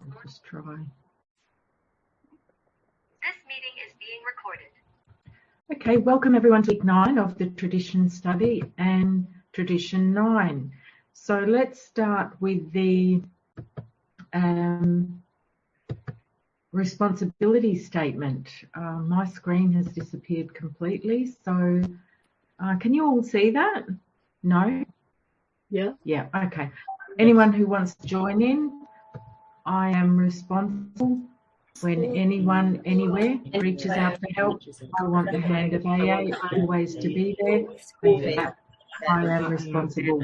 I'll just try. This meeting is being recorded. Okay, welcome everyone to week 9 of the Tradition Study and Tradition 9. So let's start with the responsibility statement. My screen has disappeared completely, so can you all see that? No? Yeah. Yeah, okay. Anyone who wants to join in, I am responsible. When anyone, anywhere, reaches out for help, I want the hand of AA always to be there. And for that, I am responsible.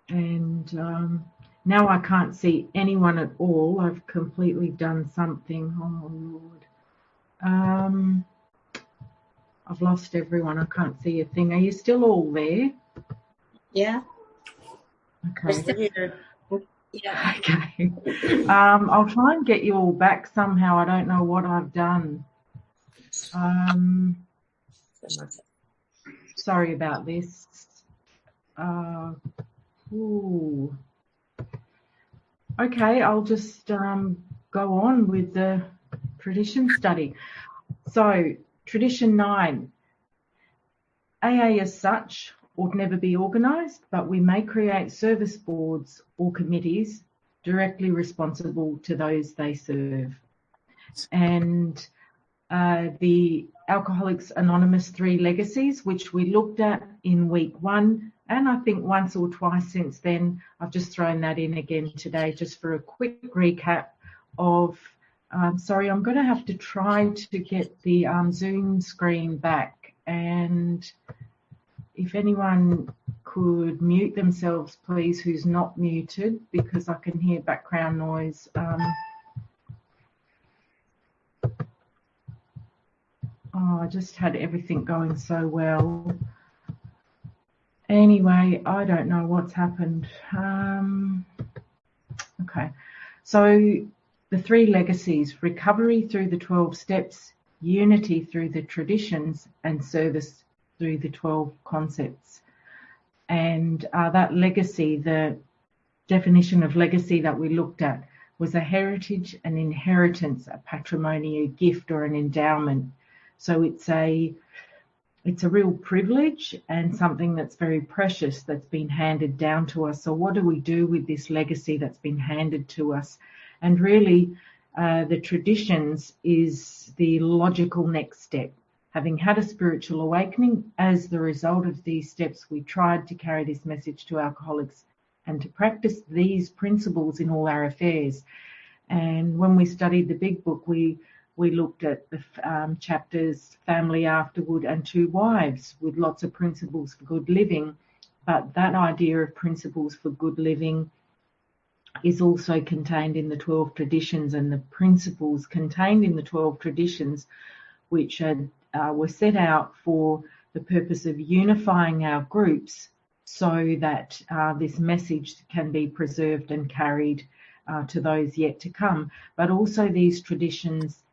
And now I can't see anyone at all. I've completely done something. Oh, Lord. I've lost everyone. I can't see a thing. Are you still all there? Yeah. Okay. Yeah. Okay. I'll try and get you all back somehow. I don't know what I've done. Sorry about this. Okay, I'll just go on with the tradition study. So, Tradition 9. AA as such ought never be organised, but we may create service boards or committees directly responsible to those they serve. And the Alcoholics Anonymous 3 legacies, which we looked at in week 1, and I think once or twice since then. I've just thrown that in again today just for a quick recap of, sorry, I'm going to have to try to get the Zoom screen back, and if anyone could mute themselves, please, who's not muted, because I can hear background noise. I just had everything going so well. Anyway, I don't know what's happened. Okay, so the 3 legacies: recovery through the 12 steps, unity through the traditions, and service through the 12 concepts. And that legacy, the definition of legacy that we looked at, was a heritage, an inheritance, a patrimony, a gift, or an endowment. So it's a real privilege and something that's very precious that's been handed down to us. So what do we do with this legacy that's been handed to us? And really, the traditions is the logical next step. Having had a spiritual awakening, as the result of these steps, we tried to carry this message to alcoholics and to practice these principles in all our affairs. And when we studied the big book, we looked at the chapters Family Afterward and 2 Wives, with lots of principles for good living. But that idea of principles for good living is also contained in the 12 traditions, and the principles contained in the 12 traditions, which were set out for the purpose of unifying our groups so that this message can be preserved and carried to those yet to come. But also these traditions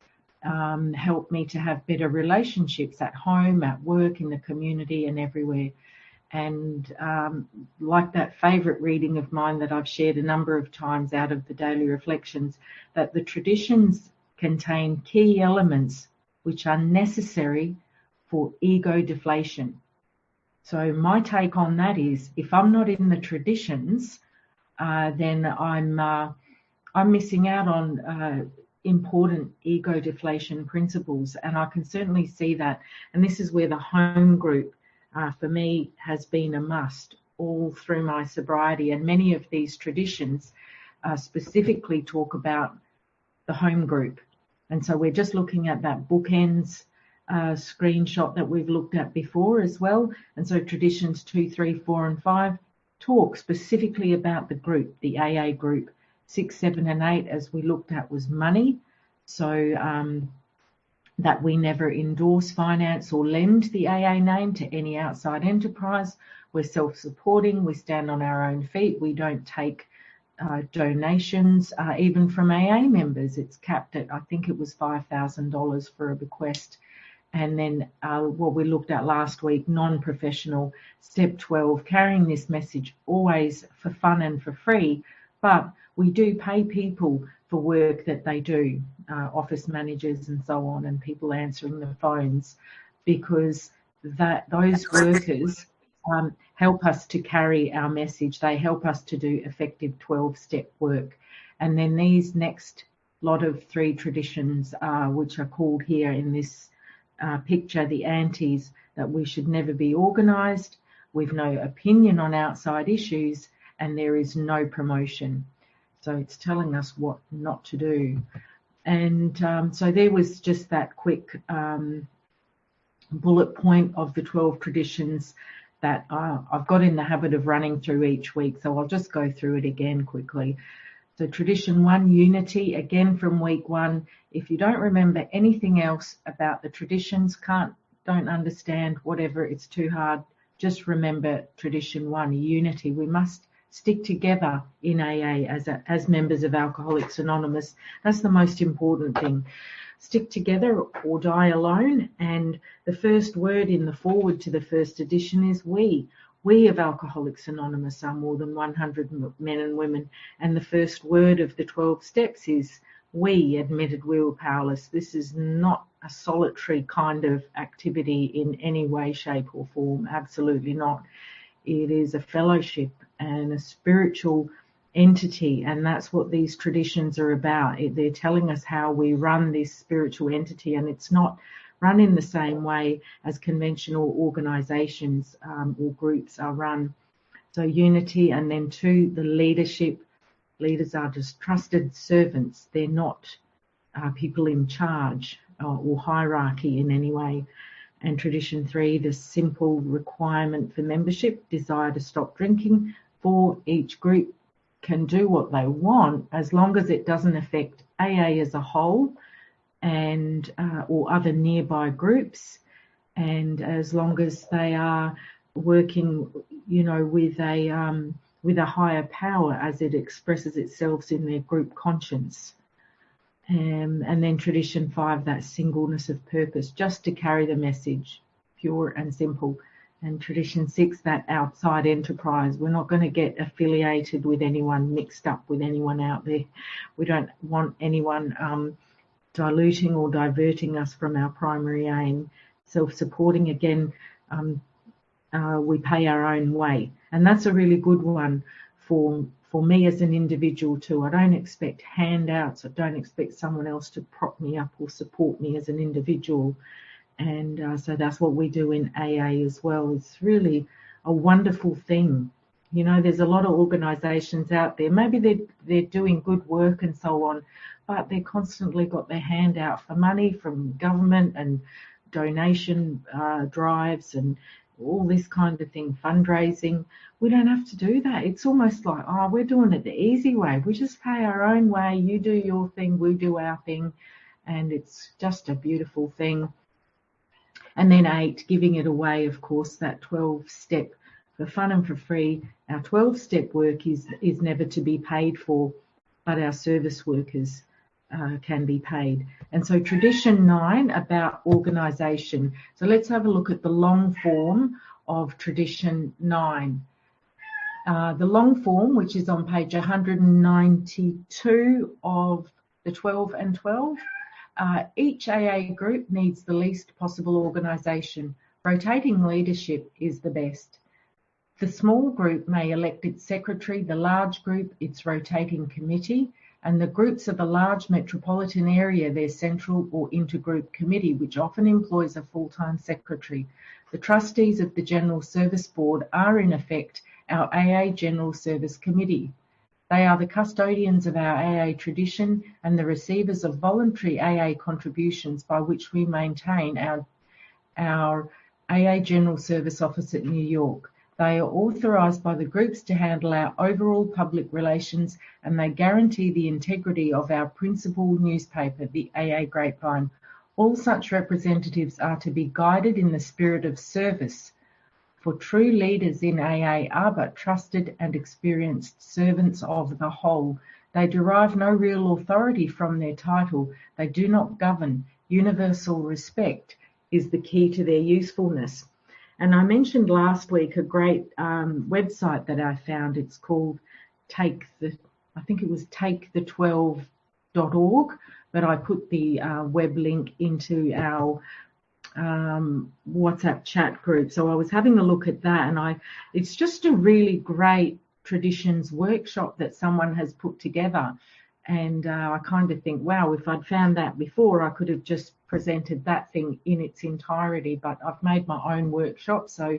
help me to have better relationships at home, at work, in the community, and everywhere. And like that favourite reading of mine that I've shared a number of times out of the Daily Reflections, that the traditions contain key elements which are necessary for ego deflation. So my take on that is, if I'm not in the traditions, then I'm missing out on important ego deflation principles, and I can certainly see that. And this is where the home group, for me, has been a must all through my sobriety. And many of these traditions specifically talk about the home group. And so we're just looking at that bookends screenshot that we've looked at before as well. And so traditions 2, 3, 4, and 5 talk specifically about the group, the AA group. 6, 7, and 8, as we looked at, was money. So that we never endorse, finance, or lend the AA name to any outside enterprise. We're self-supporting. We stand on our own feet. We don't take donations, even from AA members. It's capped at, I think it was $5,000 for a bequest. And then what we looked at last week, non-professional, step 12, carrying this message always for fun and for free, but we do pay people for work that they do, office managers and so on, and people answering the phones, because those workers help us to carry our message. They help us to do effective 12-step work. And then these next lot of 3 traditions, which are called here in this picture, the antis, that we should never be organised, we've no opinion on outside issues, and there is no promotion. So it's telling us what not to do. And so there was just that quick bullet point of the 12 traditions that I've got in the habit of running through each week, so I'll just go through it again quickly. So tradition 1, unity, again from week 1. If you don't remember anything else about the traditions, don't understand, whatever, it's too hard, just remember tradition 1, unity. We must stick together in AA as members of Alcoholics Anonymous. That's the most important thing. Stick together or die alone. And the first word in the foreword to the first edition is we. We of Alcoholics Anonymous are more than 100 men and women. And the first word of the 12 steps is we, admitted we were powerless. This is not a solitary kind of activity in any way, shape or form. Absolutely not. It is a fellowship and a spiritual entity, and that's what these traditions are about. They're telling us how we run this spiritual entity, and it's not run in the same way as conventional organisations or groups are run. So unity, and then 2, the leadership. Leaders are just trusted servants. They're not people in charge or hierarchy in any way. And tradition 3, the simple requirement for membership, desire to stop drinking. 4, each group can do what they want as long as it doesn't affect AA as a whole and or other nearby groups, and as long as they are working, with a higher power as it expresses itself in their group conscience. And then tradition 5, that singleness of purpose, just to carry the message, pure and simple. And tradition 6, that outside enterprise. We're not going to get affiliated with anyone, mixed up with anyone out there. We don't want anyone diluting or diverting us from our primary aim. Self-supporting, again, we pay our own way. And that's a really good one for me as an individual too. I don't expect handouts. I don't expect someone else to prop me up or support me as an individual. And so that's what we do in AA as well. It's really a wonderful thing. There's a lot of organisations out there. Maybe they're doing good work and so on, but they're constantly got their hand out for money from government and donation drives and all this kind of thing, fundraising. We don't have to do that. It's almost like, we're doing it the easy way. We just pay our own way. You do your thing, we do our thing. And it's just a beautiful thing. And then 8, giving it away, of course, that 12-step for fun and for free. Our 12-step work is never to be paid for, but our service workers can be paid. And so tradition 9, about organisation. So let's have a look at the long form of tradition 9. The long form, which is on page 192 of the 12 and 12, each AA group needs the least possible organisation. Rotating leadership is the best. The small group may elect its secretary, the large group its rotating committee, and the groups of a large metropolitan area their central or intergroup committee, which often employs a full-time secretary. The trustees of the General Service Board are in effect our AA General Service Committee. They are the custodians of our AA tradition and the receivers of voluntary AA contributions by which we maintain our AA General Service Office at New York. They are authorised by the groups to handle our overall public relations, and they guarantee the integrity of our principal newspaper, the AA Grapevine. All such representatives are to be guided in the spirit of service, for true leaders in AA are but trusted and experienced servants of the whole. They derive no real authority from their title. They do not govern. Universal respect is the key to their usefulness. And I mentioned last week a great website that I found. It's called takethe12.org, but I put the web link into our WhatsApp chat group. So I was having a look at that, and it's just a really great traditions workshop that someone has put together. And I kind of think, wow, if I'd found that before, I could have just presented that thing in its entirety. But I've made my own workshop, so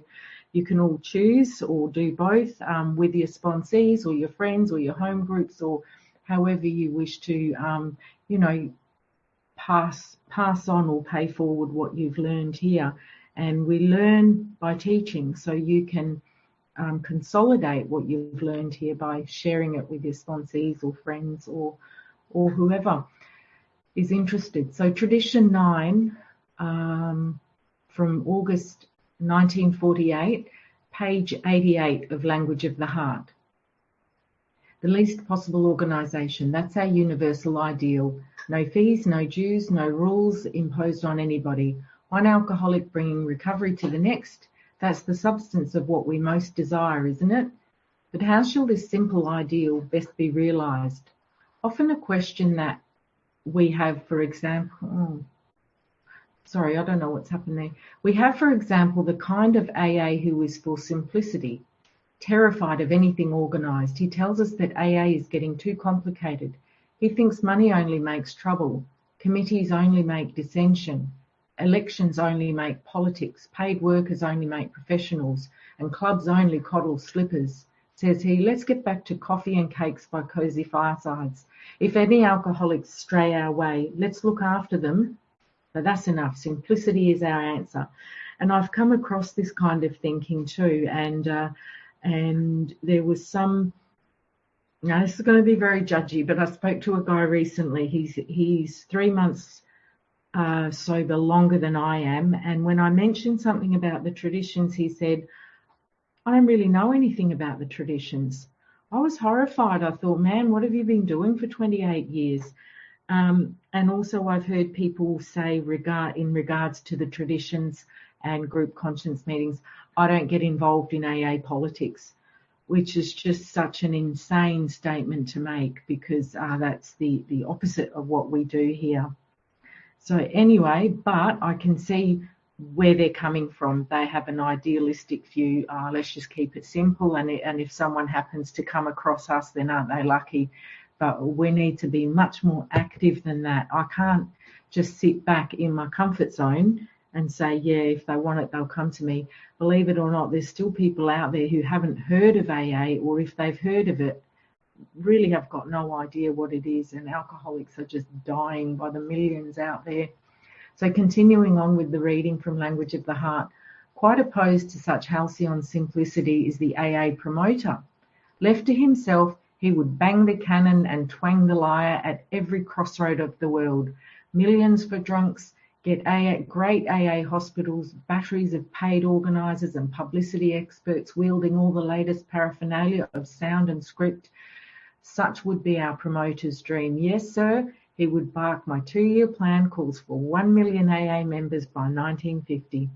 you can all choose or do both with your sponsees or your friends or your home groups, or however you wish to, pass on or pay forward what you've learned here. And we learn by teaching, so you can consolidate what you've learned here by sharing it with your sponsees or friends or whoever is interested. So Tradition 9 from August 1948, page 88 of Language of the Heart. The least possible organisation, that's our universal ideal. No fees, no dues, no rules imposed on anybody. One alcoholic bringing recovery to the next. That's the substance of what we most desire, isn't it? But how shall this simple ideal best be realised? Often a question that we have, for example, I don't know what's happened there. We have, for example, the kind of AA who is for simplicity, terrified of anything organised. He tells us that AA is getting too complicated. He thinks money only makes trouble, committees only make dissension, elections only make politics, paid workers only make professionals, and clubs only coddle slippers. Says he, let's get back to coffee and cakes by cosy firesides. If any alcoholics stray our way, let's look after them. But that's enough. Simplicity is our answer. And I've come across this kind of thinking too. And there was some, now this is going to be very judgy, but I spoke to a guy recently. He's 3 months sober, longer than I am. And when I mentioned something about the traditions, he said, I don't really know anything about the traditions. I was horrified. I thought, man, what have you been doing for 28 years? And also I've heard people say in regards to the traditions and group conscience meetings, I don't get involved in AA politics, which is just such an insane statement to make, because that's the opposite of what we do here. So anyway, but I can see where they're coming from. They have an idealistic view. Let's just keep it simple. And if someone happens to come across us, then aren't they lucky? But we need to be much more active than that. I can't just sit back in my comfort zone and say, yeah, if they want it, they'll come to me. Believe it or not, there's still people out there who haven't heard of AA, or if they've heard of it, really have got no idea what it is. And alcoholics are just dying by the millions out there. So continuing on with the reading from Language of the Heart, quite opposed to such halcyon simplicity is the AA promoter. Left to himself, he would bang the cannon and twang the lyre at every crossroad of the world. Millions for drunks, get great AA hospitals, batteries of paid organisers and publicity experts wielding all the latest paraphernalia of sound and script. Such would be our promoter's dream. Yes, sir, he would bark, my 2-year plan calls for 1 million AA members by 1950.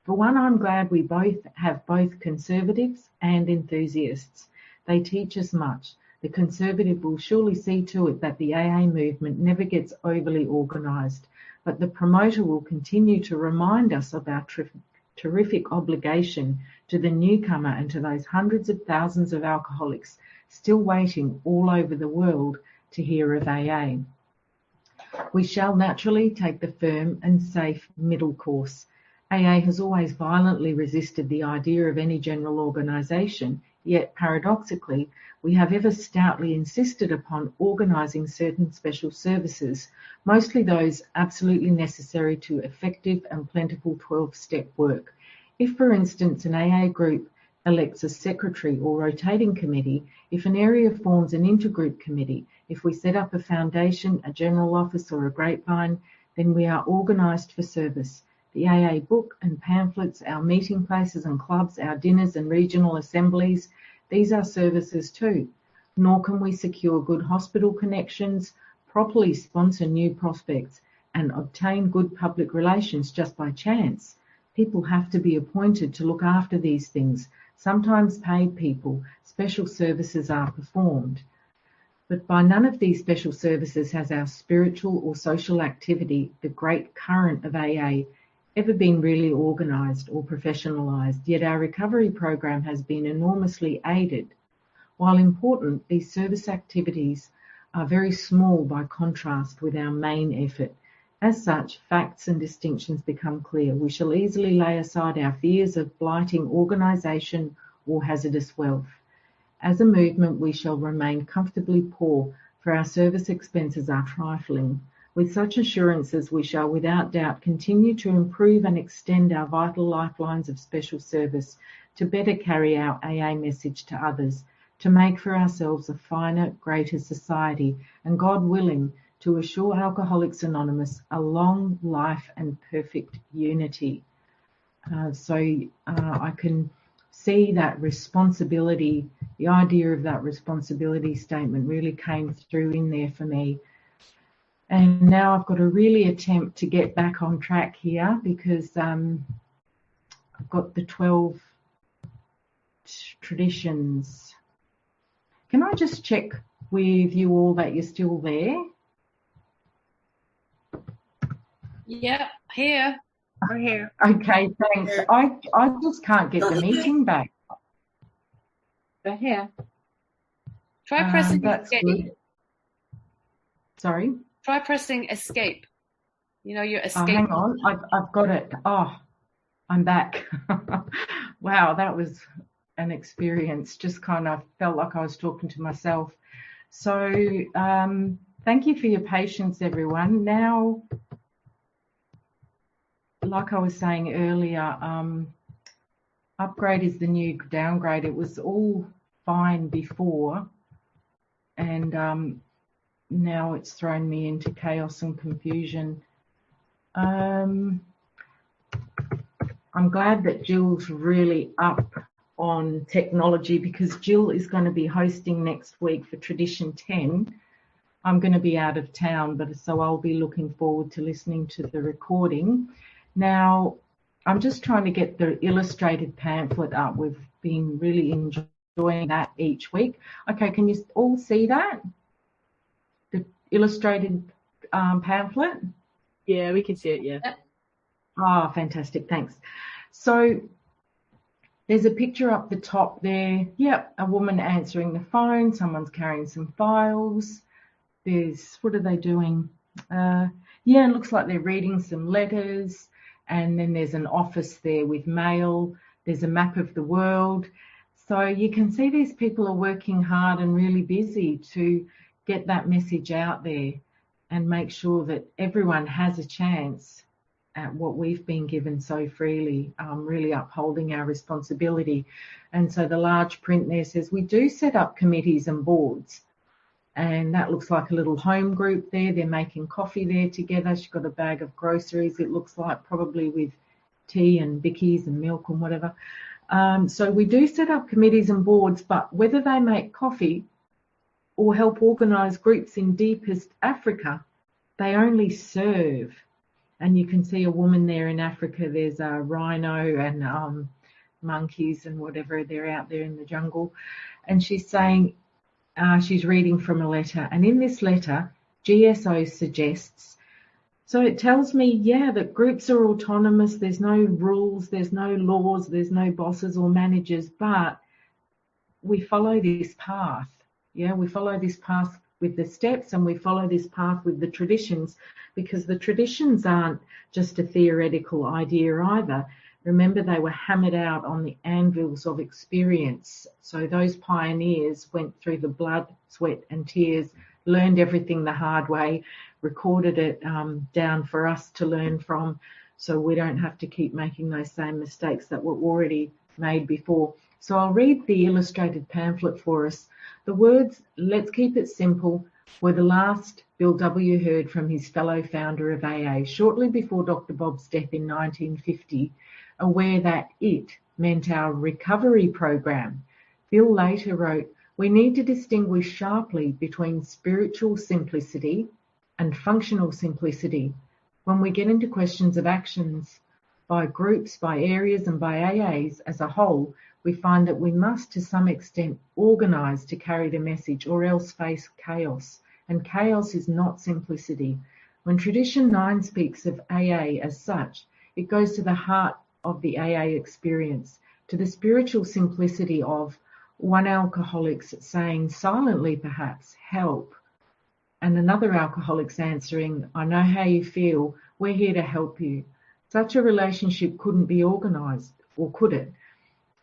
For one, I'm glad we have both conservatives and enthusiasts. They teach us much. The conservative will surely see to it that the AA movement never gets overly organised, but the promoter will continue to remind us of our terrific obligation to the newcomer and to those hundreds of thousands of alcoholics still waiting all over the world to hear of AA. We shall naturally take the firm and safe middle course. AA has always violently resisted the idea of any general organisation, yet paradoxically, we have ever stoutly insisted upon organising certain special services, mostly those absolutely necessary to effective and plentiful 12-step work. If, for instance, an AA group elects a secretary or rotating committee, if an area forms an intergroup committee, if we set up a foundation, a general office or a grapevine, then we are organised for service. The AA book and pamphlets, our meeting places and clubs, our dinners and regional assemblies, these are services too. Nor can we secure good hospital connections, properly sponsor new prospects, and obtain good public relations just by chance. People have to be appointed to look after these things. Sometimes paid people, special services are performed. But by none of these special services has our spiritual or social activity, the great current of AA, ever been really organised or professionalised, yet our recovery program has been enormously aided. While important, these service activities are very small by contrast with our main effort. As such, facts and distinctions become clear. We shall easily lay aside our fears of blighting organisation or hazardous wealth. As a movement, we shall remain comfortably poor, for our service expenses are trifling. With such assurances, we shall without doubt continue to improve and extend our vital lifelines of special service to better carry our AA message to others, to make for ourselves a finer, greater society, and God willing, to assure Alcoholics Anonymous a long life and perfect unity. I can see that responsibility, the idea of that responsibility statement really came through in there for me. And now I've got to really attempt to get back on track here because I've got the 12 traditions. Can I just check with you all that you're still there? Yeah, here. We're here. Okay, thanks. I just can't get the meeting back. We're here. Try pressing That's escape. good. Sorry? Try pressing escape. You know, you're Oh, escaping. hang on, I've got it. Oh, I'm back. Wow, that was an experience. Just kind of felt like I was talking to myself. So thank you for your patience, everyone. Now, like I was saying earlier, upgrade is the new downgrade. It was all fine before, and now it's thrown me into chaos and confusion. I'm glad that Jill's really up on technology, because Jill is going to be hosting next week for Tradition 10. I'm going to be out of town, but so I'll be looking forward to listening to the recording. Now, I'm just trying to get the illustrated pamphlet up. We've been really enjoying that each week. Okay, can you all see that? The illustrated pamphlet? Yeah, we can see it, yeah. Ah, fantastic, thanks. So there's a picture up the top there. Yep, a woman answering the phone. Someone's carrying some files. There's, what are they doing? Yeah, it looks like they're reading some letters. And then there's an office there with mail. There's a map of the world. So you can see these people are working hard and really busy to get that message out there and make sure that everyone has a chance at what we've been given so freely, really upholding our responsibility. And so the large print there says, we do set up committees and boards. And that looks like a little home group there. They're making coffee there together. She's got a bag of groceries, it looks like, probably with tea and bickies and milk and whatever. So we do set up committees and boards, but whether they make coffee or help organise groups in deepest Africa, they only serve. And you can see a woman there in Africa. There's a rhino and monkeys and whatever. They're out there in the jungle. And she's saying, she's reading from a letter, and in this letter, GSO suggests, so it tells me, yeah, that groups are autonomous, there's no rules, there's no laws, there's no bosses or managers, but we follow this path. Yeah, we follow this path with the steps, and we follow this path with the traditions, because the traditions aren't just a theoretical idea either. Remember, they were hammered out on the anvils of experience. So those pioneers went through the blood, sweat and tears, learned everything the hard way, recorded it down for us to learn from, so we don't have to keep making those same mistakes that were already made before. So I'll read the illustrated pamphlet for us. The words, let's keep it simple, were the last Bill W. heard from his fellow founder of AA shortly before Dr. Bob's death in 1950. Aware that it meant our recovery program. Bill later wrote, we need to distinguish sharply between spiritual simplicity and functional simplicity. When we get into questions of actions by groups, by areas, and by AAs as a whole, we find that we must, to some extent, organise to carry the message or else face chaos. And chaos is not simplicity. When Tradition 9 speaks of AA as such, it goes to the heart of the AA experience, to the spiritual simplicity of one alcoholic saying silently perhaps, help, and another alcoholic's answering, I know how you feel, we're here to help you. Such a relationship couldn't be organised, or could it?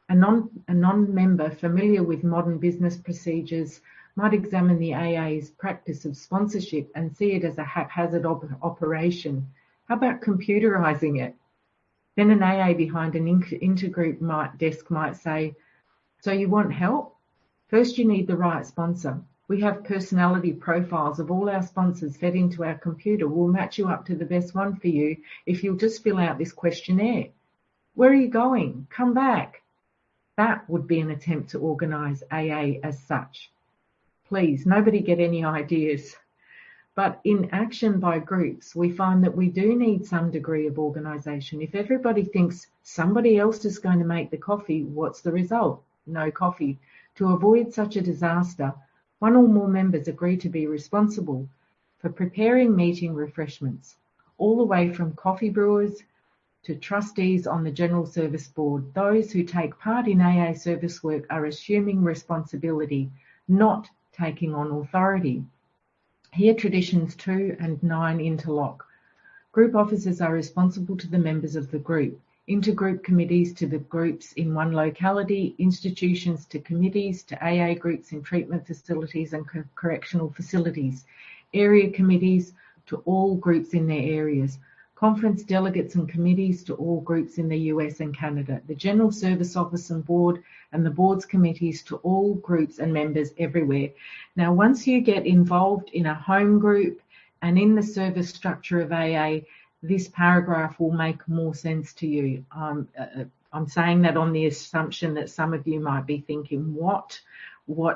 A non-member familiar with modern business procedures might examine the AA's practice of sponsorship and see it as a haphazard operation. How about computerising it? Then an AA behind an intergroup desk might say, so you want help? First you need the right sponsor. We have personality profiles of all our sponsors fed into our computer. We'll match you up to the best one for you if you'll just fill out this questionnaire. Where are you going? Come back. That would be an attempt to organise AA as such. Please, nobody get any ideas. But in action by groups, we find that we do need some degree of organisation. If everybody thinks somebody else is going to make the coffee, what's the result? No coffee. To avoid such a disaster, one or more members agree to be responsible for preparing meeting refreshments, all the way from coffee brewers to trustees on the General Service Board. Those who take part in AA service work are assuming responsibility, not taking on authority. Here Traditions 2 and 9 interlock. Group officers are responsible to the members of the group, intergroup committees to the groups in one locality, institutions to committees, to AA groups in treatment facilities and correctional facilities, area committees to all groups in their areas, conference delegates and committees to all groups in the US and Canada, the General Service Office and Board, and the Board's committees to all groups and members everywhere. Now, once you get involved in a home group and in the service structure of AA, this paragraph will make more sense to you. I'm saying that on the assumption that some of you might be thinking, what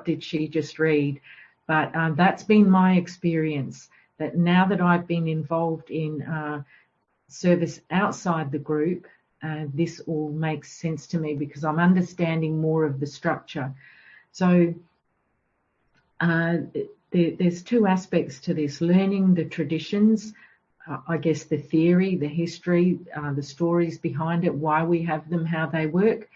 did she just read? But that's been my experience, that now that I've been involved in service outside the group, this all makes sense to me because I'm understanding more of the structure. So there's two aspects to this: learning the traditions, I guess the theory, the history, the stories behind it, why we have them, how they work,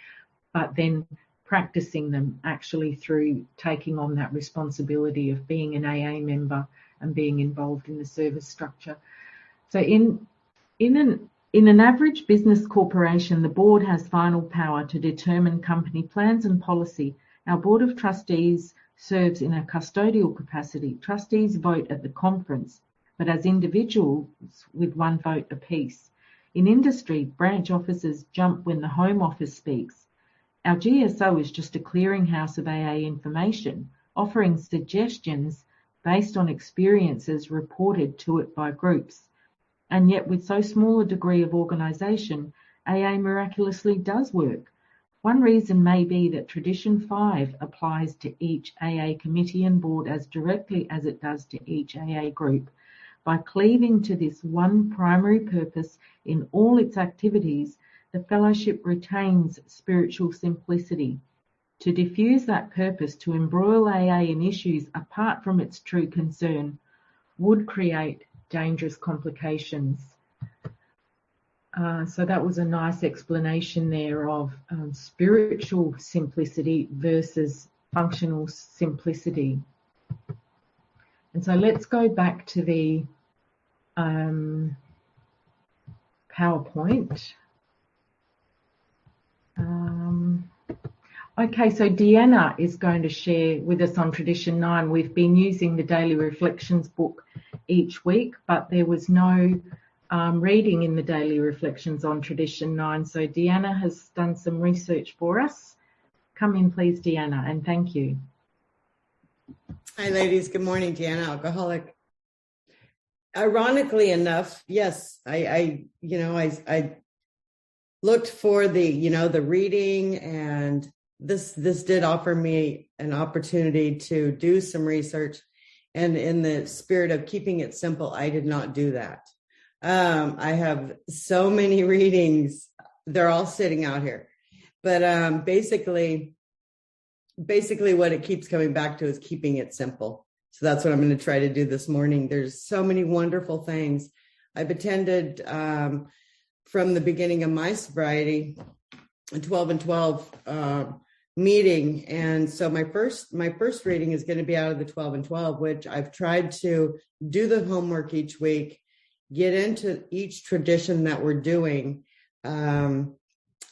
but then practicing them actually through taking on that responsibility of being an AA member and being involved in the service structure. So in an average business corporation, the board has final power to determine company plans and policy. Our board of trustees serves in a custodial capacity. Trustees vote at the conference, but as individuals with one vote apiece. In industry, branch officers jump when the Home Office speaks. Our GSO is just a clearinghouse of AA information, offering suggestions based on experiences reported to it by groups. And yet with so small a degree of organisation, AA miraculously does work. One reason may be that Tradition 5 applies to each AA committee and board as directly as it does to each AA group. By cleaving to this one primary purpose in all its activities, the fellowship retains spiritual simplicity. To diffuse that purpose, to embroil AA in issues apart from its true concern, would create dangerous complications. So that was a nice explanation there of spiritual simplicity versus functional simplicity. And so let's go back to the PowerPoint. Okay, so Deanna is going to share with us on Tradition 9. We've been using the Daily Reflections book each week, but there was no reading in the Daily Reflections on Tradition 9. So Deanna has done some research for us. Come in, please, Deanna, and thank you. Hi, ladies. Good morning. Deanna, alcoholic. Ironically enough, yes, I looked for the reading, and this did offer me an opportunity to do some research. And in the spirit of keeping it simple, I did not do that. I have so many readings. They're all sitting out here. But basically what it keeps coming back to is keeping it simple. So that's what I'm going to try to do this morning. There's so many wonderful things. I've attended from the beginning of my sobriety, a 12 and 12 meeting. And so my first reading is going to be out of the 12 and 12, which I've tried to do the homework each week, get into each tradition that we're doing. And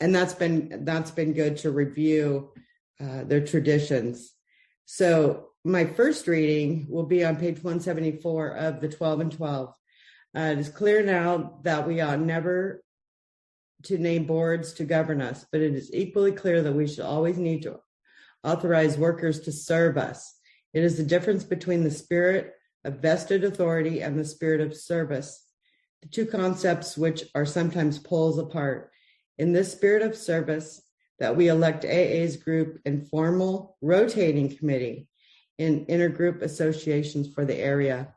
that's been good to review their traditions. So my first reading will be on page 174 of the 12 and 12. It is clear now that we ought never to name boards to govern us, but it is equally clear that we should always need to authorize workers to serve us. It is the difference between the spirit of vested authority and the spirit of service, the two concepts which are sometimes poles apart. In this spirit of service, that we elect AA's group informal rotating committee in intergroup associations for the area.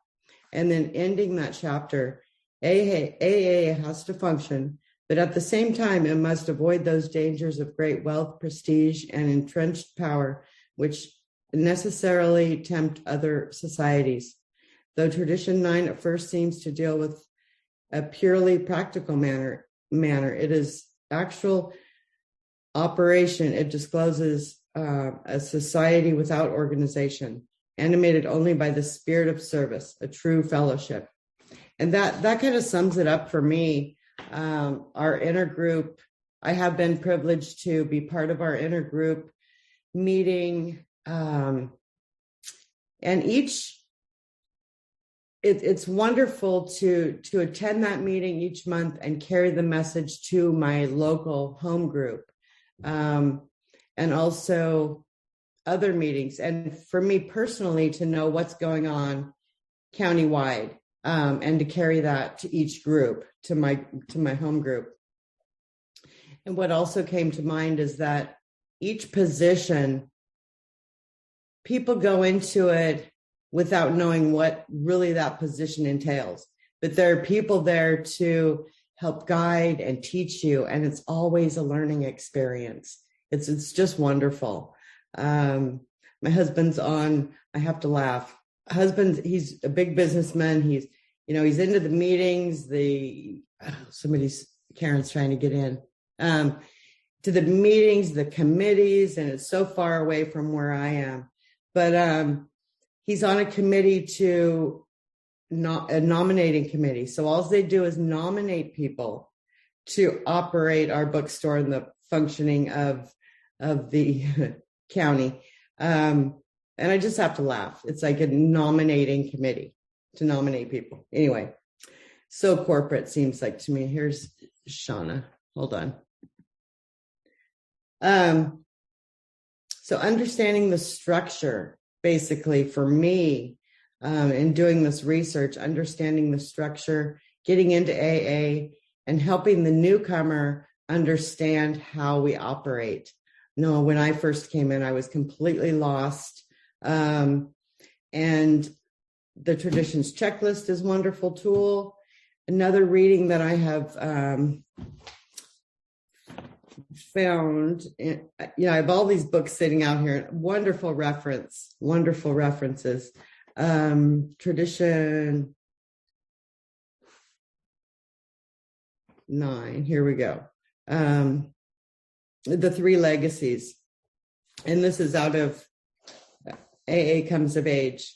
And then ending that chapter, AA has to function, but at the same time, it must avoid those dangers of great wealth, prestige, and entrenched power, which necessarily tempt other societies. Though Tradition 9 at first seems to deal with a purely practical manner, it is actual operation. It discloses a society without organization, animated only by the spirit of service, a true fellowship. And that kind of sums it up for me. Our intergroup, I have been privileged to be part of our intergroup meeting. And it's wonderful to attend that meeting each month and carry the message to my local home group. And also other meetings. And for me personally, to know what's going on countywide, and to carry that to each group, to my home group. And what also came to mind is that each position, people go into it without knowing what really that position entails. But there are people there to help guide and teach you, and it's always a learning experience. It's just wonderful. My husband's on, I have to laugh. He's a big businessman. He's into the meetings, Karen's trying to get in, to the meetings, the committees, and it's so far away from where I am. But he's on a committee a nominating committee. So all they do is nominate people to operate our bookstore and the functioning of the county. And I just have to laugh. It's like a nominating committee to nominate people. Anyway, so corporate seems like to me. Here's Shauna. Hold on. So understanding the structure, basically for me, in doing this research, understanding the structure, getting into AA, and helping the newcomer understand how we operate. No, when I first came in, I was completely lost. And the Traditions Checklist is a wonderful tool. Another reading that I have found, I have all these books sitting out here, wonderful references. Tradition 9, here we go. The 3 legacies. And this is out of AA Comes of Age.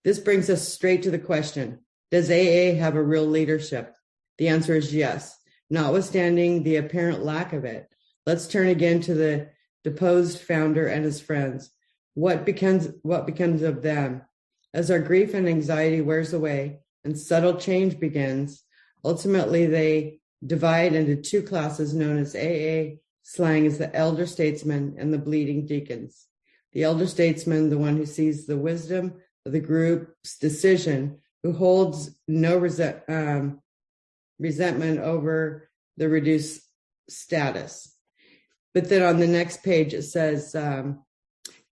This brings us straight to the question, does AA have a real leadership? The answer is yes, notwithstanding the apparent lack of it. Let's turn again to the deposed founder and his friends. What becomes of them? As our grief and anxiety wears away and subtle change begins, ultimately they divide into 2 classes known as AA slang as the elder statesmen and the bleeding deacons. The elder statesman, the one who sees the wisdom of the group's decision, who holds no resentment over the reduced status. But then on the next page, it says, in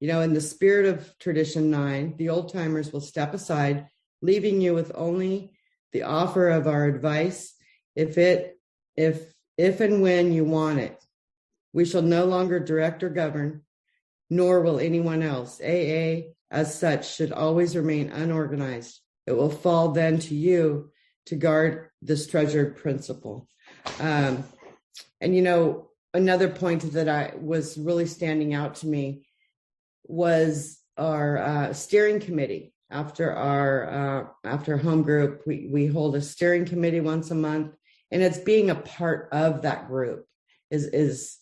the spirit of Tradition 9, the old timers will step aside, leaving you with only the offer of our advice if and when you want it. We shall no longer direct or govern, nor will anyone else. AA, as such, should always remain unorganized. It will fall then to you to guard this treasured principle. And, another point that I was really standing out to me was our steering committee. After our home group, we hold a steering committee once a month, and it's being a part of that group is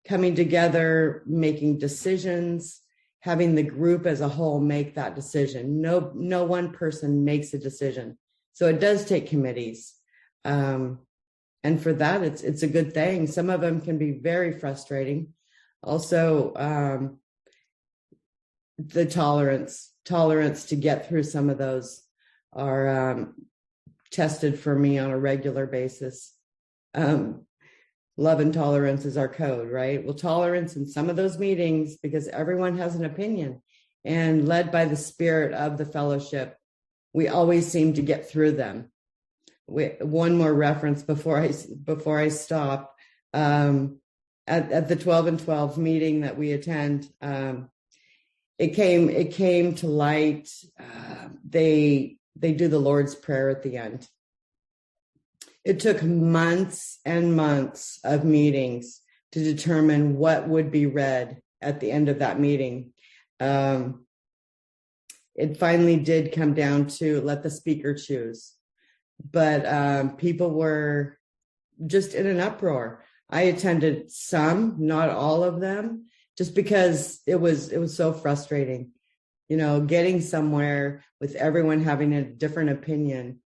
coming together, making decisions, having the group as a whole make that decision. No one person makes a decision. So it does take committees. And for that, it's a good thing. Some of them can be very frustrating. Also, the tolerance to get through some of those are tested for me on a regular basis. Love and tolerance is our code, right? Well, tolerance in some of those meetings, because everyone has an opinion, and led by the spirit of the fellowship, we always seem to get through them. One more reference before I stop. At the 12 and 12 meeting that we attend, it came to light. They do the Lord's Prayer at the end. It took months and months of meetings to determine what would be read at the end of that meeting. It finally did come down to let the speaker choose. But people were just in an uproar. I attended some, not all of them, just because it was so frustrating, getting somewhere with everyone having a different opinion.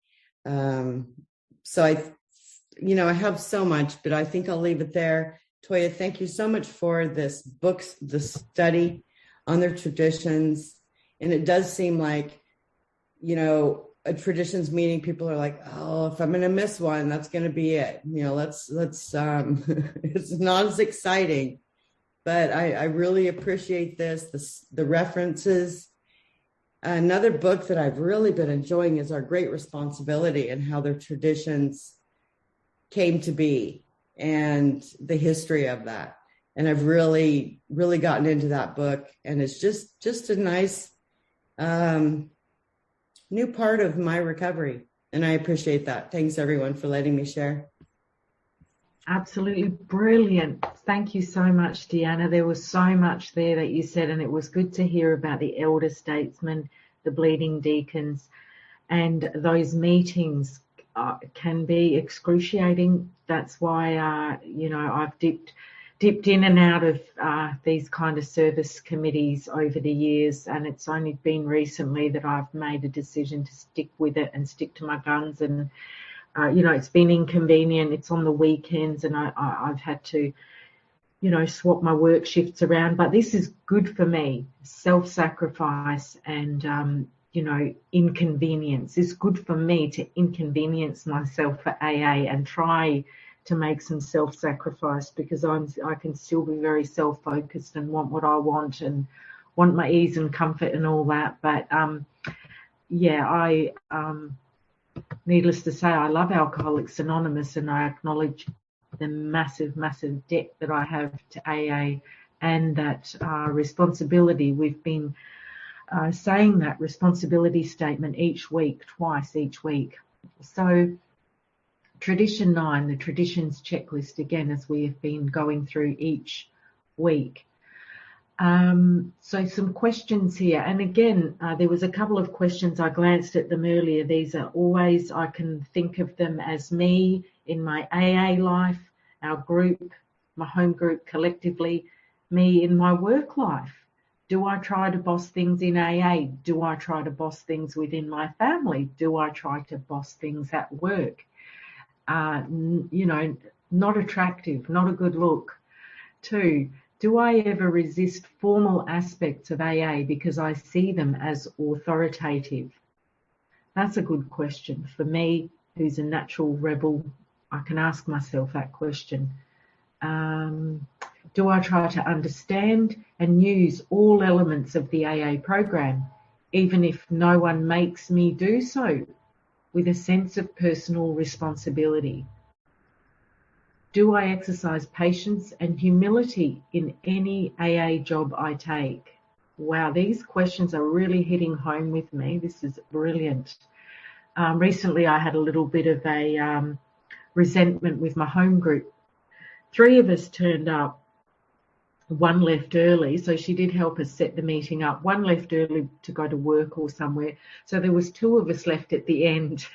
So I have so much, but I think I'll leave it there. Tuija, thank you so much for this book, the study on their traditions. And it does seem like, a traditions meeting, people are like, oh, if I'm going to miss one, that's going to be it. Let's it's not as exciting, but I really appreciate the references. Another book that I've really been enjoying is Our Great Responsibility, and how their traditions came to be and the history of that. And I've really, really gotten into that book, and it's just a nice, new part of my recovery. And I appreciate that. Thanks everyone for letting me share. Absolutely brilliant. Thank you so much, Deanna. There was so much there that you said, and it was good to hear about the elder statesmen, the bleeding deacons, and those meetings can be excruciating. That's why, I've dipped in and out of these kind of service committees over the years, and it's only been recently that I've made a decision to stick with it and stick to my guns. And it's been inconvenient. It's on the weekends, and I've had to swap my work shifts around, but this is good for me. Self-sacrifice and inconvenience. It's good for me to inconvenience myself for AA and try to make some self-sacrifice, because I can still be very self-focused and want what I want and want my ease and comfort and all that. But needless to say, I love Alcoholics Anonymous, and I acknowledge the massive, massive debt that I have to AA and that responsibility. We've been saying that responsibility statement twice each week. So Tradition 9, the traditions checklist, again, as we have been going through each week. So some questions here. And again, there was a couple of questions. I glanced at them earlier. These are always, I can think of them as me in my AA life, our group, my home group collectively, me in my work life. Do I try to boss things in AA? Do I try to boss things within my family? Do I try to boss things at work? Not attractive, not a good look. 2, do I ever resist formal aspects of AA because I see them as authoritative? That's a good question. For me, who's a natural rebel, I can ask myself that question. Do I try to understand and use all elements of the AA program? even if no one makes me do so, with a sense of personal responsibility? Do I exercise patience and humility in any AA job I take? Wow, these questions are really hitting home with me. This is brilliant. Recently, I had a little bit of a resentment with my home group. 3 of us turned up. 1 left early, so she did help us set the meeting up. 1 left early to go to work or somewhere. So there was 2 of us left at the end.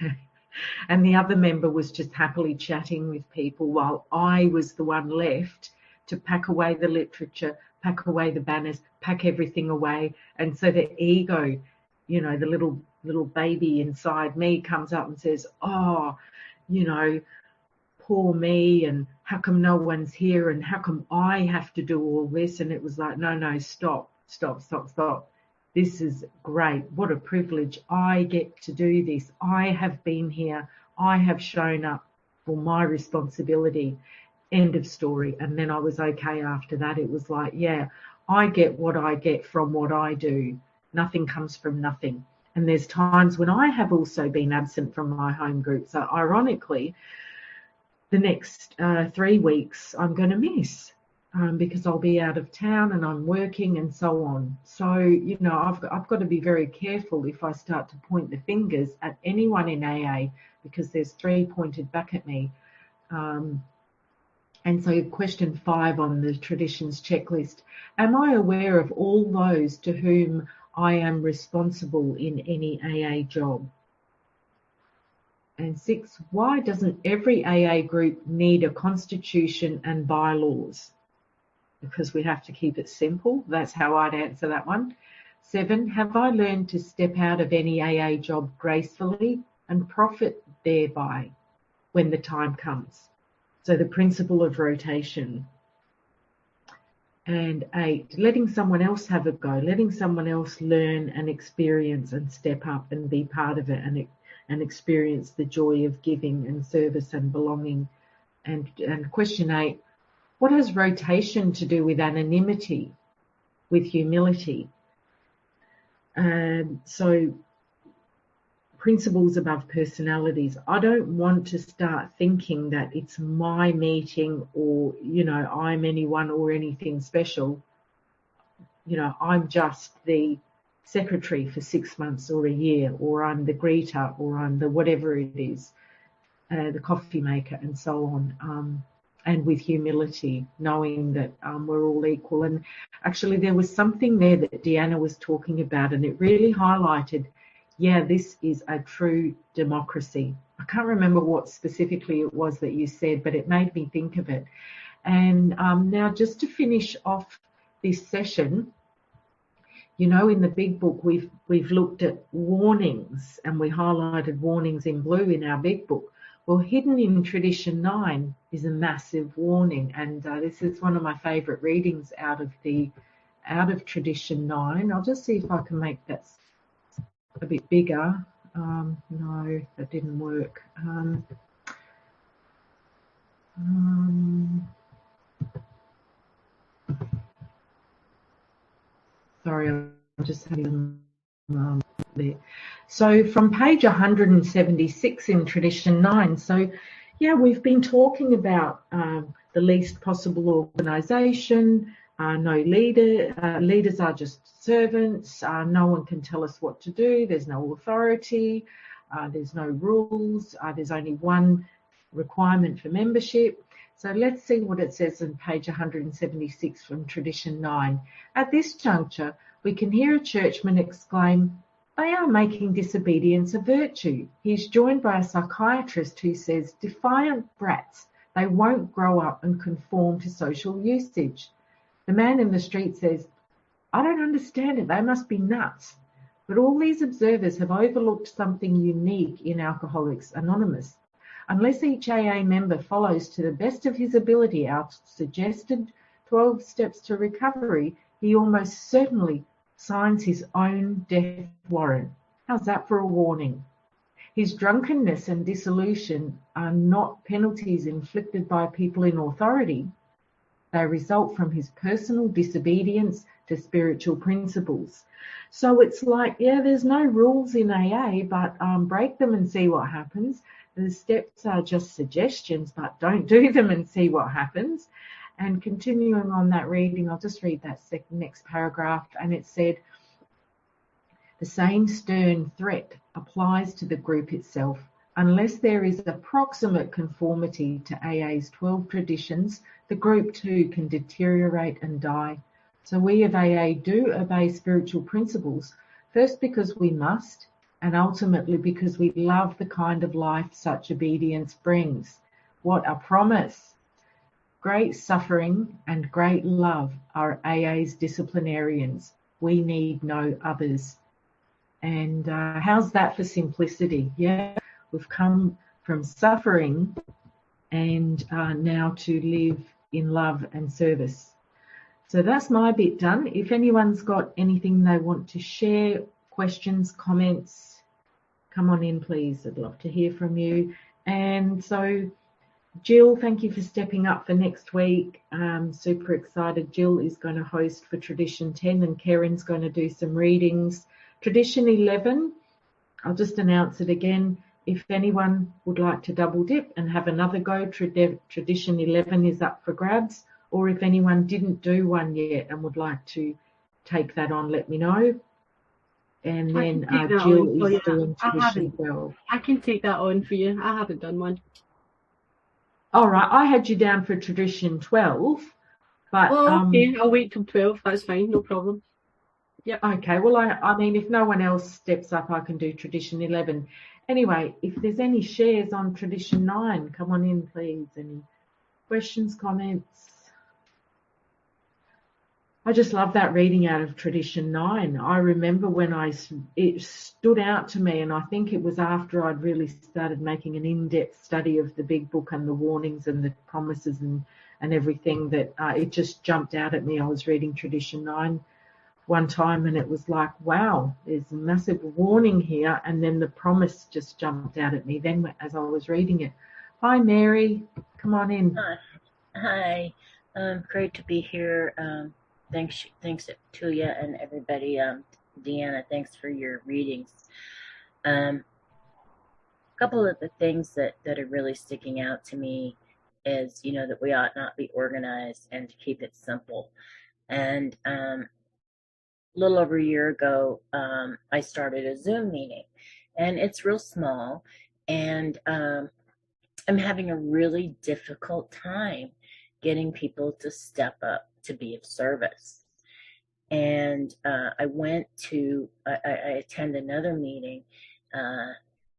And the other member was just happily chatting with people while I was the one left to pack away the literature, pack away the banners, pack everything away. And so the ego, you know, the little baby inside me comes up and says, oh, you know, poor me, and how come no one's here, and how come I have to do all this? And it was like, no, stop. This is great. What a privilege. I get to do this. I have been here. I have shown up for my responsibility. End of story. And then I was okay after that. It was like, yeah, I get what I get from what I do. Nothing comes from nothing. And there's times when I have also been absent from my home group. So ironically, the next 3 weeks I'm going to miss because I'll be out of town and I'm working and so on. So, you know, I've got to be very careful if I start to point the fingers at anyone in AA, because there's 3 pointed back at me. And so question 5 on the traditions checklist: am I aware of all those to whom I am responsible in any AA job? And 6, why doesn't every AA group need a constitution and bylaws? Because we have to keep it simple. That's how I'd answer that one. 7, have I learned to step out of any AA job gracefully and profit thereby when the time comes? So the principle of rotation. And 8, letting someone else have a go, letting someone else learn and experience and step up and be part of it and experience the joy of giving and service and belonging. And question 8, what has rotation to do with anonymity, with humility? So principles above personalities. I don't want to start thinking that it's my meeting, or, you know, I'm anyone or anything special. You know, I'm just the secretary for 6 months or a year, or I'm the greeter, or I'm the whatever it is, the coffee maker, and so on. And with humility, knowing that we're all equal. And actually there was something there that Deanna was talking about, and it really highlighted, yeah, this is a true democracy. I can't remember what specifically it was that you said, but it made me think of it. And now just to finish off this session, you know, in the big book, we've looked at warnings, and we highlighted warnings in blue in our big book. Well, hidden in Tradition 9 is a massive warning, and this is one of my favourite readings out of Tradition 9. I'll just see if I can make that a bit bigger. No, that didn't work. Sorry, I'm just having there. So from page 176 in Tradition 9. So, yeah, we've been talking about the least possible organisation, no leader. Leaders are just servants. No one can tell us what to do. There's no authority. There's no rules. There's only one requirement for membership. So let's see what it says on page 176 from Tradition 9. At this juncture, we can hear a churchman exclaim, "They are making disobedience a virtue." He's joined by a psychiatrist who says, "Defiant brats, they won't grow up and conform to social usage." The man in the street says, "I don't understand it, they must be nuts." But all these observers have overlooked something unique in Alcoholics Anonymous. Unless each AA member follows to the best of his ability our suggested 12 steps to recovery, he almost certainly signs his own death warrant. How's that for a warning? His drunkenness and dissolution are not penalties inflicted by people in authority. They result from his personal disobedience for spiritual principles. So it's like, yeah, there's no rules in AA, but break them and see what happens. The steps are just suggestions, but don't do them and see what happens. And continuing on that reading, I'll just read that next paragraph. And it said, the same stern threat applies to the group itself. Unless there is approximate conformity to AA's 12 traditions, the group too can deteriorate and die. So we of AA do obey spiritual principles, first because we must, and ultimately because we love the kind of life such obedience brings. What a promise! Great suffering and great love are AA's disciplinarians. We need no others. And how's that for simplicity? Yeah, we've come from suffering and now to live in love and service. So that's my bit done. If anyone's got anything they want to share, questions, comments, come on in, please. I'd love to hear from you. And so, Jill, thank you for stepping up for next week. Super excited. Jill is going to host for Tradition 10 and Karen's going to do some readings. Tradition 11, I'll just announce it again. If anyone would like to double dip and have another go, Tradition 11 is up for grabs. Or if anyone didn't do one yet and would like to take that on, let me know. And then Jill is doing Tradition 12. I can take that on for you. I haven't done one. All right, I had you down for Tradition 12. But, okay, I'll wait till 12. That's fine, no problem. Yep. Okay, well, I mean, if no one else steps up, I can do Tradition 11. Anyway, if there's any shares on Tradition 9, come on in, please. Any questions, comments? I just love that reading out of Tradition 9. I remember when it stood out to me, and I think it was after I'd really started making an in-depth study of the big book and the warnings and the promises and everything that it just jumped out at me. I was reading Tradition 9 one time and it was like, wow, there's a massive warning here, and then the promise just jumped out at me then as I was reading it. Hi, Mary. Come on in. Hi. Great to be here. Thanks to Tuija and everybody. Deanna, thanks for your readings. A couple of the things that are really sticking out to me is, that we ought not be organized and to keep it simple. And a little over a year ago, I started a Zoom meeting, and it's real small, and I'm having a really difficult time getting people to step up to be of service. And I attend another meeting,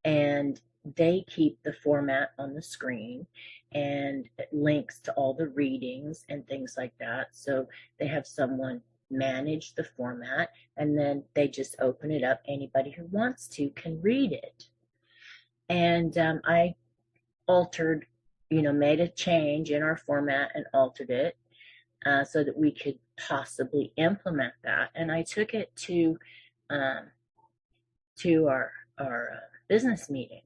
and they keep the format on the screen and links to all the readings and things like that. So they have someone manage the format, and then they just open it up. Anybody who wants to can read it. And I altered, made a change in our format and altered it so that we could possibly implement that. And I took it to our business meeting.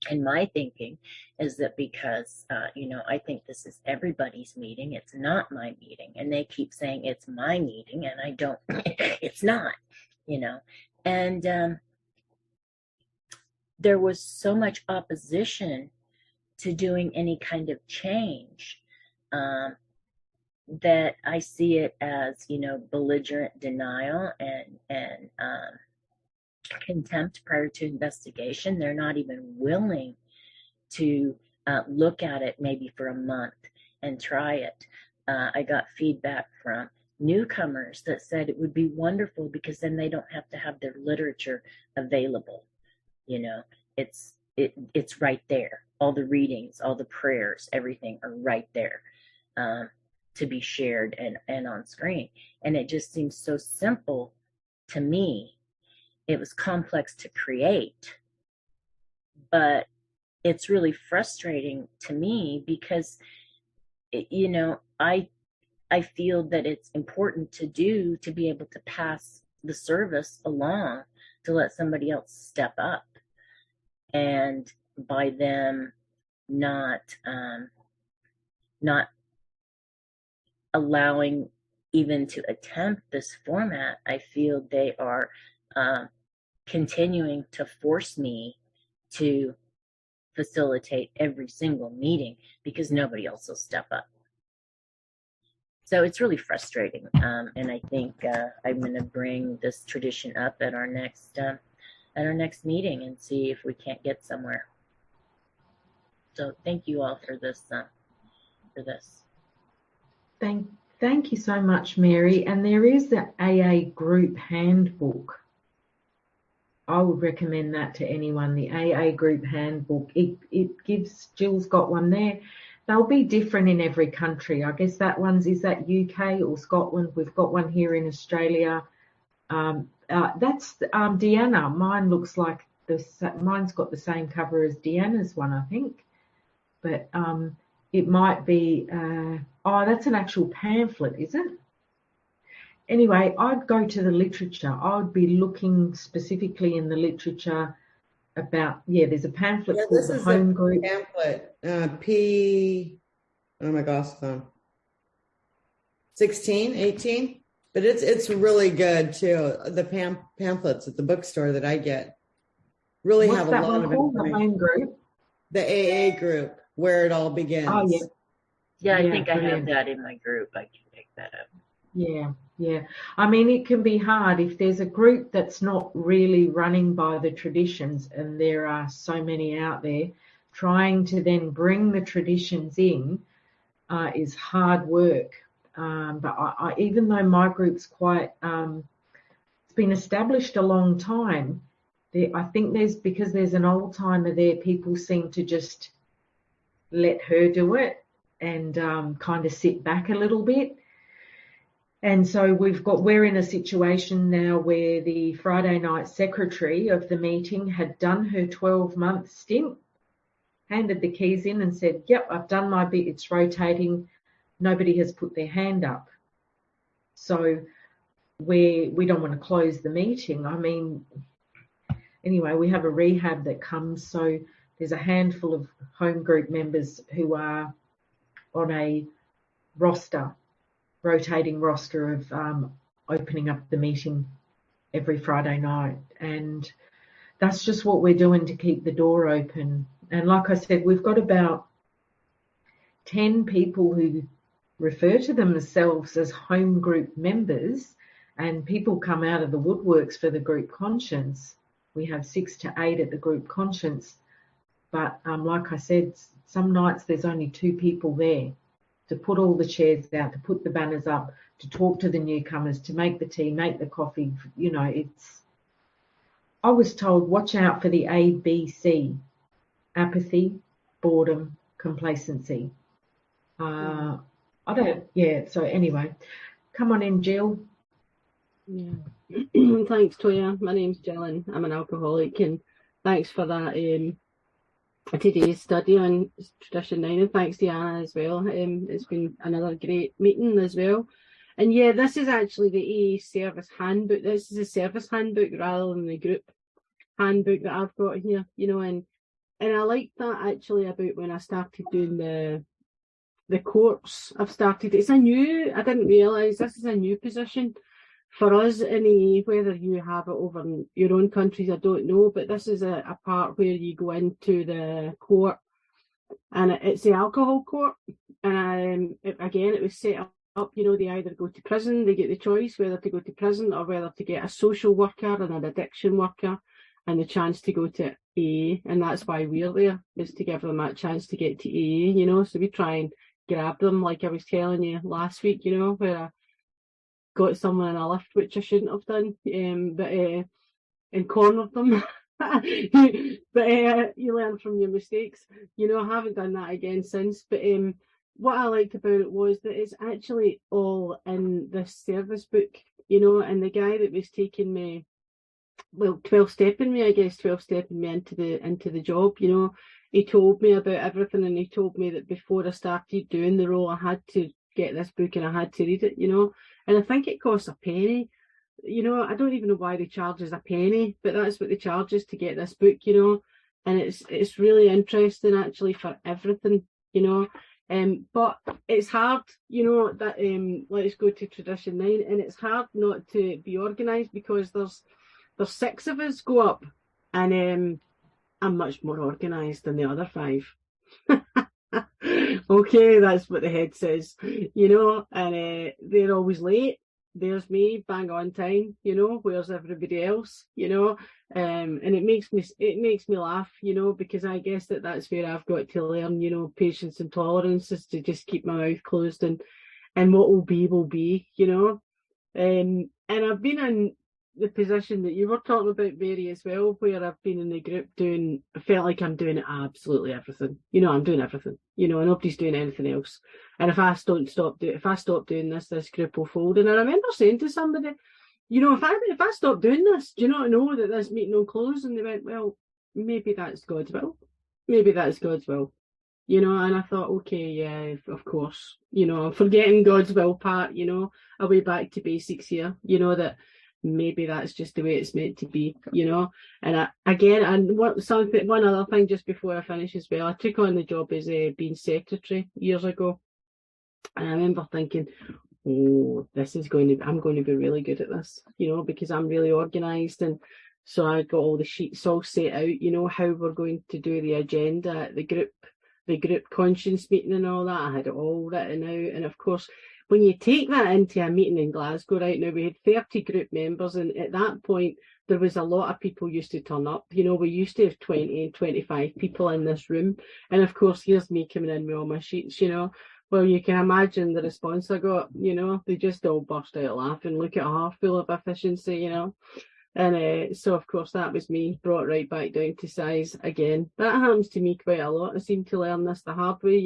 And my thinking is that because, I think this is everybody's meeting, it's not my meeting. And they keep saying it's my meeting, and I don't, it's not, And there was so much opposition to doing any kind of change that I see it as, belligerent denial and contempt prior to investigation. They're not even willing to look at it maybe for a month and try it. I got feedback from newcomers that said it would be wonderful because then they don't have to have their literature available. It's right there. All the readings, all the prayers, everything are right there to be shared and on screen. And it just seems so simple to me. It was complex to create, but it's really frustrating to me because, I feel that it's important to be able to pass the service along to let somebody else step up. And by them not allowing even to attempt this format, I feel they are continuing to force me to facilitate every single meeting because nobody else will step up. So it's really frustrating, and I think I'm going to bring this tradition up at our next meeting and see if we can't get somewhere. So thank you all for this. Thank you so much, Mary. And there is the AA group handbook. I would recommend that to anyone, the AA group handbook. It gives, Jill's got one there. They'll be different in every country. I guess that one's, is that UK or Scotland? We've got one here in Australia. That's Deanna. Mine looks like mine's got the same cover as Deanna's one, I think. But it might be, that's an actual pamphlet, is it? Anyway, I'd go to the literature. I would be looking specifically in the literature about, there's a pamphlet called the Home Group. Pamphlet, oh my gosh, 16, 18, but it's really good too. The pamphlets at the bookstore that I get really have a lot of information. The Home Group? The AA group, where it all begins. Oh, yeah. Yeah, I think brilliant. I have that in my group. I can pick that up. Yeah. I mean, it can be hard if there's a group that's not really running by the traditions, and there are so many out there, trying to then bring the traditions in is hard work. But I even though my group's quite, it's been established a long time, I think because there's an old timer there, people seem to just let her do it and kind of sit back a little bit. And so we're in a situation now where the Friday night secretary of the meeting had done her 12-month stint, handed the keys in and said, yep, I've done my bit, it's rotating. Nobody has put their hand up. So we don't want to close the meeting. I mean, anyway, we have a rehab that comes, so there's a handful of home group members who are on a rotating roster of opening up the meeting every Friday night. And that's just what we're doing to keep the door open. And like I said, we've got about 10 people who refer to themselves as home group members, and people come out of the woodworks for the group conscience. We have 6 to 8 at the group conscience. But like I said, some nights there's only 2 people there to put all the chairs out, to put the banners up, to talk to the newcomers, to make the tea, make the coffee. You know, I was told, watch out for the ABC: apathy, boredom, complacency. So anyway, come on in, Jill. Yeah. Thanks, Toya. My name's Jill and I'm an alcoholic, and thanks for that today's study on Tradition 9, and thanks Deanna as well. It's been another great meeting as well. And yeah, this is actually the AA service handbook. This is a service handbook rather than the group handbook that I've got here, you know, and I like that actually about when I started doing the course. I didn't realise this is a new position for us in AA. Whether you have it over in your own countries, I don't know, but this is a part where you go into the court, and it's the alcohol court. And it was set up, you know, they either go to prison, they get the choice whether to go to prison or whether to get a social worker and an addiction worker and the chance to go to AA. And that's why we're there, is to give them that chance to get to AA, you know. So we try and grab them, like I was telling you last week, you know, where I got someone in a lift, which I shouldn't have done, and cornered them. But you learn from your mistakes. You know, I haven't done that again since. But what I liked about it was that it's actually all in this service book, you know, and the guy that was taking me, 12-stepping me into the job, you know, he told me about everything, and he told me that before I started doing the role, I had to get this book and I had to read it, you know. And I think it costs a penny. You know, I don't even know why they charge us a penny, but that's what they charge us to get this book, you know. And it's really interesting actually for everything, you know. But it's hard, that let's go to tradition 9, and it's hard not to be organised because there's 6 of us go up, and I'm much more organised than the other 5. Okay, that's what the head says, and they're always late. There's me, bang on time, where's everybody else, and it makes me laugh, because I guess that's where I've got to learn, patience and tolerance, is to just keep my mouth closed, and what will be, and I've been in the position that you were talking about, Mary, as well, where I've been in the group I felt like I'm doing absolutely everything. I'm doing everything, and nobody's doing anything else. And if I stop doing this group will fold. And I remember saying to somebody, if I stop doing this, do you not know that this meeting will close? And they went, well, maybe that's God's will. Maybe that's God's will. And I thought, okay, yeah, of course, I'm forgetting God's will part, a way back to basics here, that maybe that's just the way it's meant to be, And one other thing just before I finish as well, I took on the job as being secretary years ago, and I remember thinking, oh, I'm going to be really good at this, because I'm really organised, and so I got all the sheets all set out, how we're going to do the agenda at the group conscience meeting and all that. I had it all written out, and of course, when you take that into a meeting in Glasgow right now, we had 30 group members, and at that point there was a lot of people used to turn up. We used to have 20 and 25 people in this room, and of course here's me coming in with all my sheets, Well, you can imagine the response I got, they just all burst out laughing. Look at her, full of efficiency, And so, of course, that was me brought right back down to size again. That happens to me quite a lot. I seem to learn this the hard way,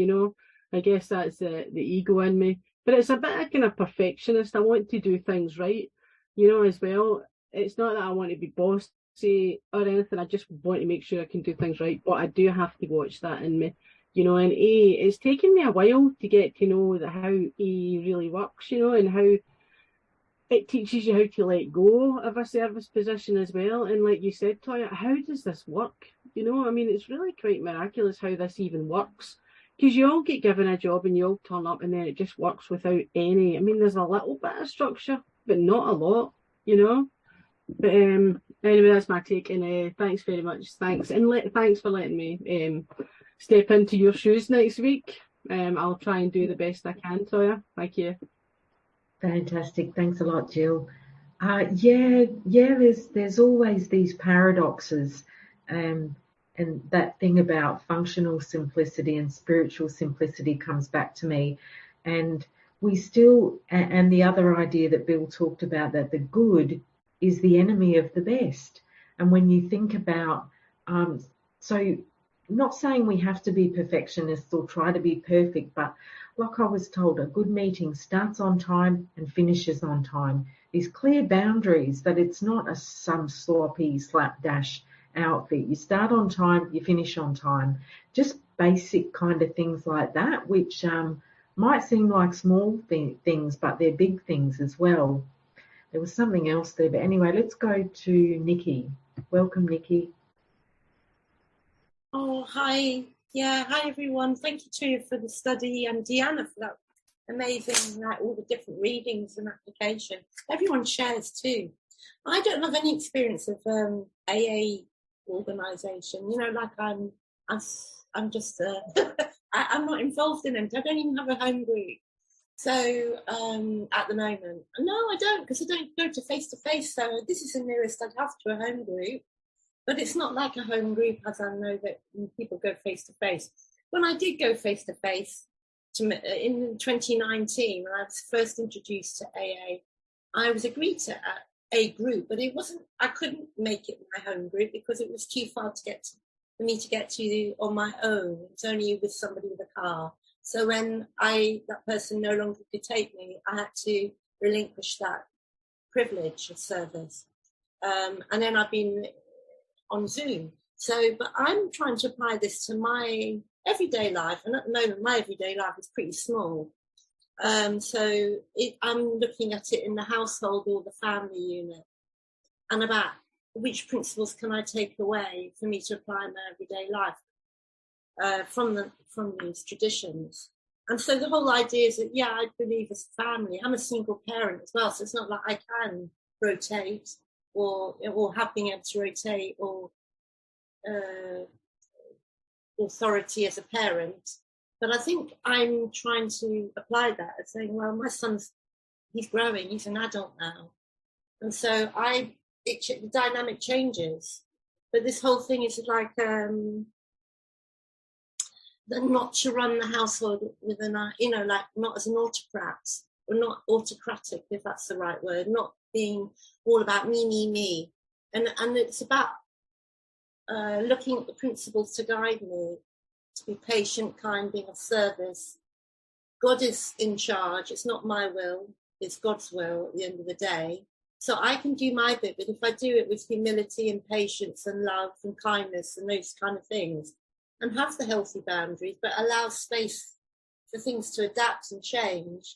I guess that's the ego in me. But it's a bit of kind of perfectionist. I want to do things right, as well. It's not that I want to be bossy or anything. I just want to make sure I can do things right. But I do have to watch that in me, and it's taken me a while to get to know how really works, and how it teaches you how to let go of a service position as well. And like you said, Toya, how does this work? It's really quite miraculous how this even works. Because you all get given a job and you all turn up and then it just works without any. There's a little bit of structure, but not a lot, But anyway, that's my take. And thanks very much. Thanks. And thanks for letting me step into your shoes next week. I'll try and do the best I can, Toya. Thank you. Fantastic. Thanks a lot, Jill. There's always these paradoxes, and that thing about functional simplicity and spiritual simplicity comes back to me. And and the other idea that Bill talked about, that the good is the enemy of the best. And when you think about, so not saying we have to be perfectionists or try to be perfect, but like I was told, a good meeting starts on time and finishes on time. These clear boundaries, that it's not some sloppy slapdash outfit. You start on time, you finish on time. Just basic kind of things like that, which might seem like small things, but they're big things as well. There was something else there, but anyway, let's go to Nikki. Welcome, Nikki. Oh, hi. Yeah, hi everyone. Thank you, Tuija, for the study, and Deanna for that amazing, all the different readings and application. Everyone shares too. I don't have any experience of AA organisation. Like I'm just I'm not involved in it. I don't even have a home group. So at the moment, no, I don't, because I don't go to face. So this is the nearest I'd have to a home group. But it's not like a home group, as I know that people go face-to-face. When I did go face-to-face in 2019, when I was first introduced to AA, I was agreed to a group, but I couldn't make it my home group because it was too far for me to get to on my own. It's only with somebody with a car. So when that person no longer could take me, I had to relinquish that privilege of service. And then I've been on Zoom. But I'm trying to apply this to my everyday life, and at the moment my everyday life is pretty small. I'm looking at it in the household or the family unit, and about which principles can I take away for me to apply in my everyday life from these traditions. And so the whole idea is that, yeah, I believe as a family. I'm a single parent as well, so it's not like I can rotate or have been able to rotate or authority as a parent. But I think I'm trying to apply that as saying, well, my son's, he's growing, he's an adult now. And so the dynamic changes. But this whole thing is like, not to run the household with like not as an autocrat or not autocratic, if that's the right word, not being all about me. And it's about looking at the principles to guide me, to be patient, kind, being of service. God is in charge. It's not my will. It's God's will at the end of the day. So I can do my bit, but if I do it with humility and patience and love and kindness and those kind of things, and have the healthy boundaries, but allow space for things to adapt and change,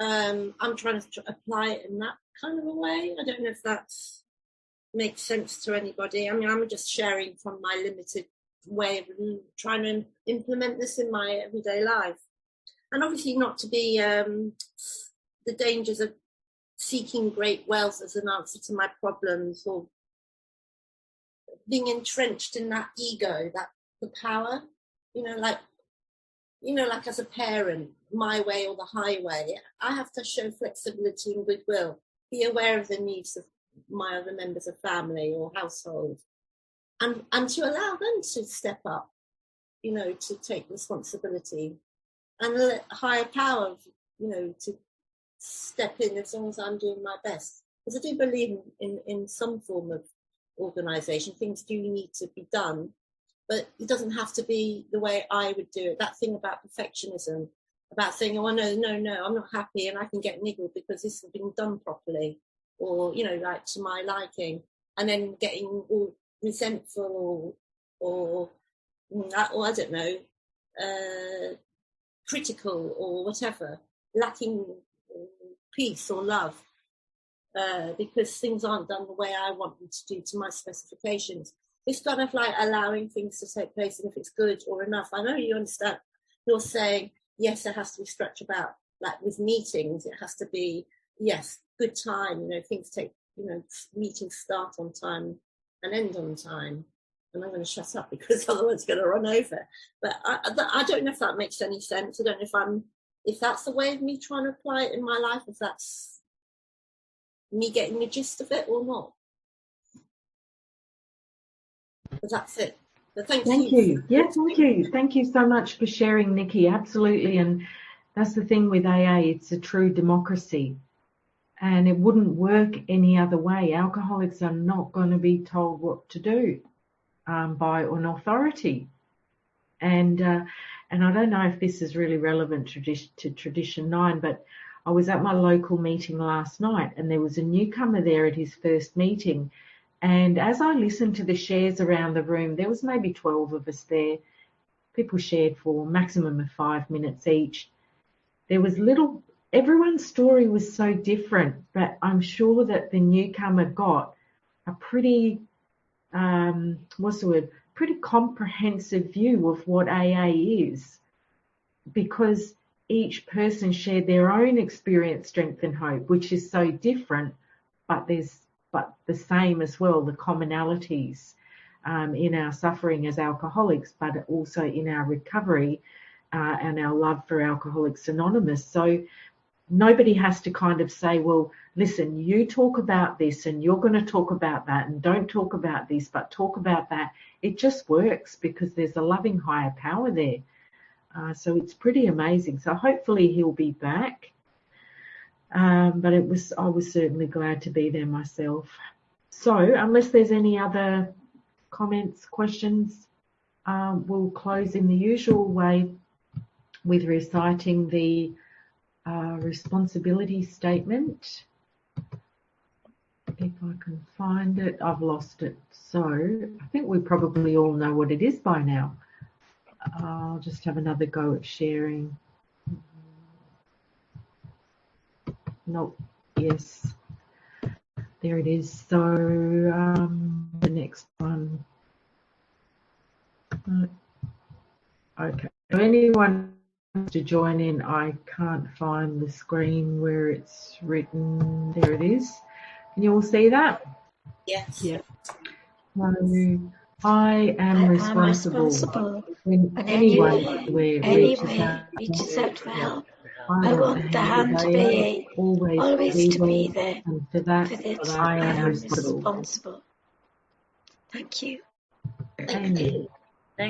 I'm trying to apply it in that kind of a way. I don't know if that makes sense to anybody. I mean, I'm just sharing from my limited way of trying to implement this in my everyday life. And obviously not to be the dangers of seeking great wealth as an answer to my problems, or being entrenched in that ego, that the power, like as a parent, my way or the highway. I have to show flexibility and goodwill, be aware of the needs of my other members of family or household, and to allow them to step up, to take responsibility, and let higher power, to step in as long as I'm doing my best. Because I do believe in some form of organisation. Things do need to be done, but it doesn't have to be the way I would do it. That thing about perfectionism, about saying, oh, no, I'm not happy and I can get niggled because this has been done properly, or, like to my liking, and then getting all resentful or I don't know, critical or whatever, lacking peace or love, because things aren't done the way I want them to do to my specifications. It's kind of like allowing things to take place, and if it's good or enough. I know you understand. You're saying, yes, there has to be structure about, like with meetings, it has to be, yes, good time, things take, meetings start on time and end on time. And I'm going to shut up because otherwise it's going to run over. But I don't know if that makes any sense. I don't know if that's the way of me trying to apply it in my life, if that's me getting the gist of it or not. But that's it. But thank you. Yeah, thank you. Thank you so much for sharing, Nikki. Absolutely. And that's the thing with AA. It's a true democracy. And it wouldn't work any other way. Alcoholics are not going to be told what to do by an authority. And I don't know if this is really relevant to Tradition 9, but I was at my local meeting last night and there was a newcomer there at his first meeting. And as I listened to the shares around the room, there was maybe 12 of us there. People shared for a maximum of 5 minutes each. There was everyone's story was so different, but I'm sure that the newcomer got a pretty, pretty comprehensive view of what AA is, because each person shared their own experience, strength and hope, which is so different, but the same as well, the commonalities in our suffering as alcoholics, but also in our recovery and our love for Alcoholics Anonymous. So nobody has to kind of say, well, listen, you talk about this and you're going to talk about that, and don't talk about this, but talk about that. It just works because there's a loving higher power there. So it's pretty amazing. So hopefully he'll be back. But I was certainly glad to be there myself. So unless there's any other comments, questions, we'll close in the usual way with reciting the responsibility statement. If I can find it, I've lost it. So I think we probably all know what it is by now. I'll just have another go at sharing. Nope. Yes. There it is. So the next one. Okay. So anyone to join in. I can't find the screen where it's written. There it is. Can you all see that? Yes. Yeah. So I am responsible when anyone reaches out for help. I want the hand to be always to be there. And for that, I am responsible. Thank you. Amen.